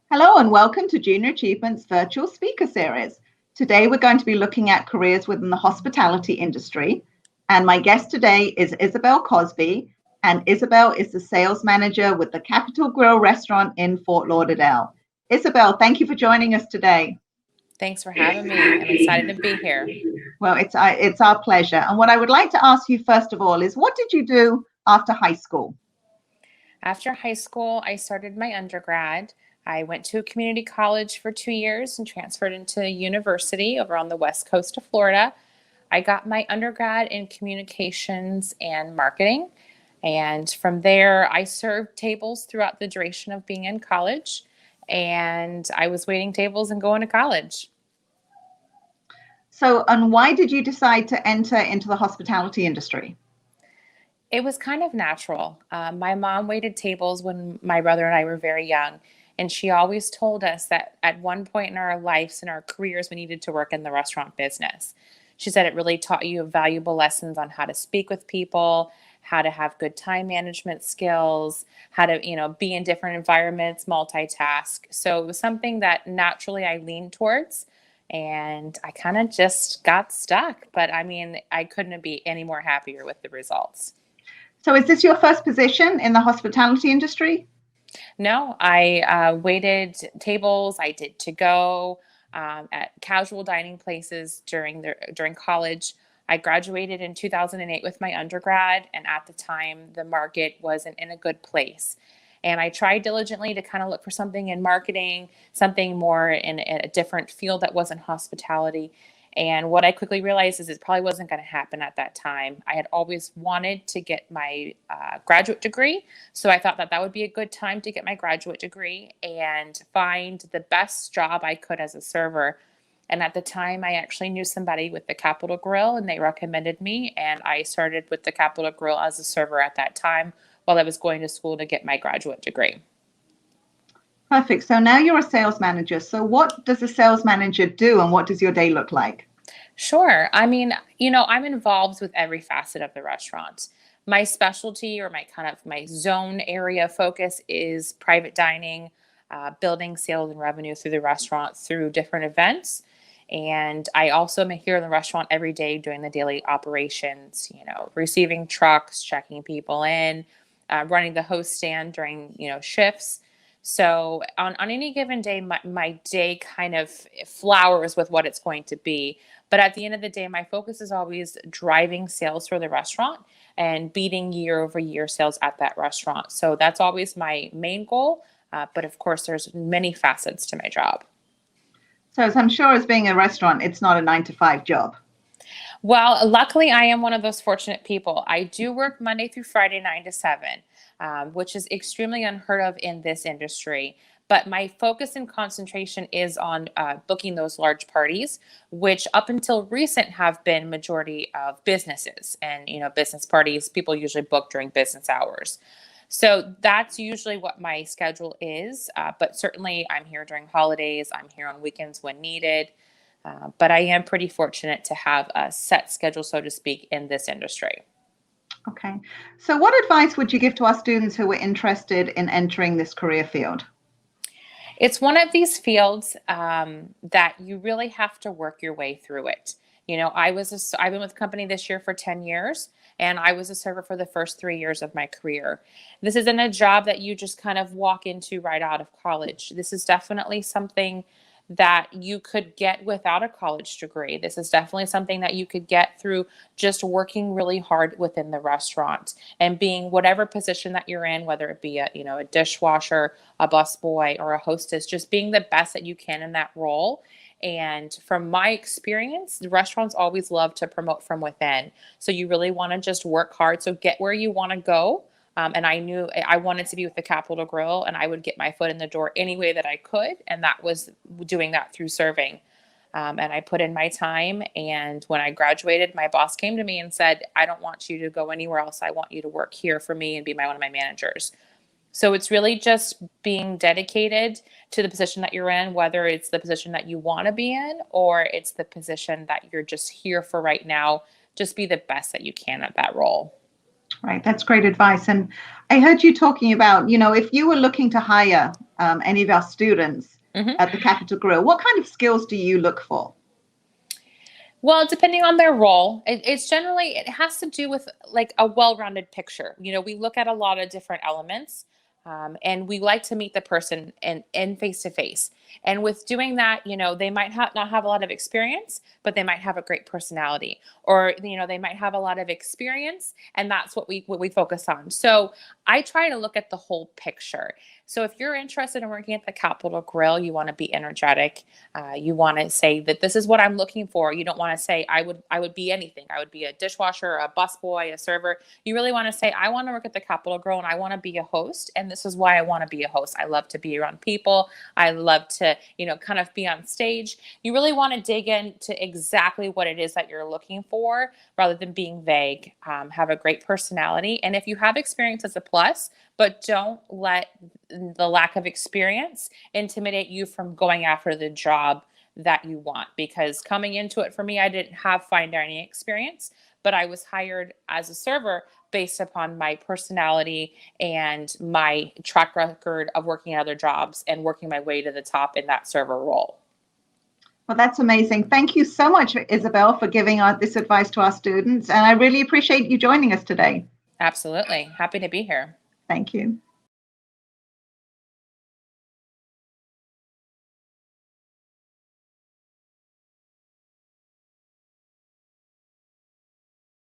Hello and welcome to Junior Achievement's virtual speaker series. Today we're going to be looking at careers within the hospitality industry. And my guest today is Isabel Cosby. And Isabel is the sales manager with the Capitol Grill restaurant in Fort Lauderdale. Isabel, thank you for joining us today. Thanks for having me. I'm excited to be here. Well, it's our pleasure. And what I would like to ask you first of all is, what did you do after high school? After high school, I started my undergrad. I went to a community college for 2 years and transferred into a university over on the west coast of Florida. I got my undergrad in communications and marketing. And from there, I served tables throughout the duration of being in college. And I was waiting tables and going to college. So, and why did you decide to enter into the hospitality industry? It was kind of natural. My mom waited tables when my brother and I were very young. And she always told us that at one point in our lives and our careers, we needed to work in the restaurant business. She said it really taught you valuable lessons on how to speak with people, how to have good time management skills, how to, be in different environments, multitask. So it was something that naturally I leaned towards. And I kind of just got stuck. But I mean, I couldn't be any more happier with the results. So, is this your first position in the hospitality industry? No, I waited tables. I did to go at casual dining places during college. I graduated in 2008 with my undergrad, and at the time, the market wasn't in a good place. And I tried diligently to kind of look for something in marketing, something more in a different field that wasn't hospitality. And what I quickly realized is it probably wasn't going to happen at that time. I had always wanted to get my graduate degree. So I thought that that would be a good time to get my graduate degree and find the best job I could as a server. And at the time, I actually knew somebody with the Capitol Grill and they recommended me. And I started with the Capitol Grill as a server at that time while I was going to school to get my graduate degree. Perfect. So now you're a sales manager. So what does a sales manager do and what does your day look like? Sure. I mean, I'm involved with every facet of the restaurant. My specialty or my zone area focus is private dining, building sales and revenue through the restaurant through different events. And I also am here in the restaurant every day doing the daily operations, receiving trucks, checking people in, running the host stand during, shifts. So on any given day, my day kind of flowers with what it's going to be. But at the end of the day, my focus is always driving sales for the restaurant and beating year over year sales at that restaurant. So that's always my main goal. But of course, there's many facets to my job. So, as I'm sure as being a restaurant, it's not a 9 to 5 job. Well, luckily, I am one of those fortunate people. I do work Monday through Friday, 9 to 7, which is extremely unheard of in this industry. But my focus and concentration is on booking those large parties, which up until recent have been majority of businesses. And, business parties, people usually book during business hours. So that's usually what my schedule is. But certainly I'm here during holidays. I'm here on weekends when needed. But I am pretty fortunate to have a set schedule, so to speak, in this industry. Okay. So what advice would you give to our students who are interested in entering this career field? It's one of these fields that you really have to work your way through it. I've been with the company this year for 10 years, and I was a server for the first 3 years of my career. This isn't a job that you just kind of walk into right out of college. This is definitely something that you could get without a college degree. This is definitely something that you could get through just working really hard within the restaurant and being whatever position that you're in, whether it be a dishwasher, a busboy, or a hostess, just being the best that you can in that role. And from my experience, the restaurants always love to promote from within. So you really want to just work hard. So get where you want to go. And I knew I wanted to be with the Capitol Grill, and I would get my foot in the door any way that I could. And that was doing that through serving. And I put in my time. And when I graduated, my boss came to me and said, I don't want you to go anywhere else. I want you to work here for me and be one of my managers. So it's really just being dedicated to the position that you're in, whether it's the position that you want to be in or it's the position that you're just here for right now. Just be the best that you can at that role. Right, that's great advice. And I heard you talking about, if you were looking to hire any of our students at the Capital Grill, what kind of skills do you look for? Well, depending on their role, it's generally, it has to do with like a well-rounded picture. We look at a lot of different elements, and we like to meet the person in face to face. And with doing that, they might not have a lot of experience, but they might have a great personality, or they might have a lot of experience, and that's what we focus on. So I try to look at the whole picture. So if you're interested in working at the Capitol Grill, you want to be energetic. You want to say that this is what I'm looking for. You don't want to say I would be anything. I would be a dishwasher, a busboy, a server. You really want to say I want to work at the Capitol Grill and I want to be a host. And this is why I want to be a host. I love to be around people. I love to kind of be on stage. You really want to dig into exactly what it is that you're looking for, rather than being vague. Have a great personality, and if you have experience, it's a plus. But don't let the lack of experience intimidate you from going after the job that you want. Because coming into it for me, I didn't have fine dining experience, but I was hired as a server based upon my personality and my track record of working at other jobs and working my way to the top in that server role. Well, that's amazing. Thank you so much, Isabel, for giving this advice to our students. And I really appreciate you joining us today. Absolutely. Happy to be here. Thank you.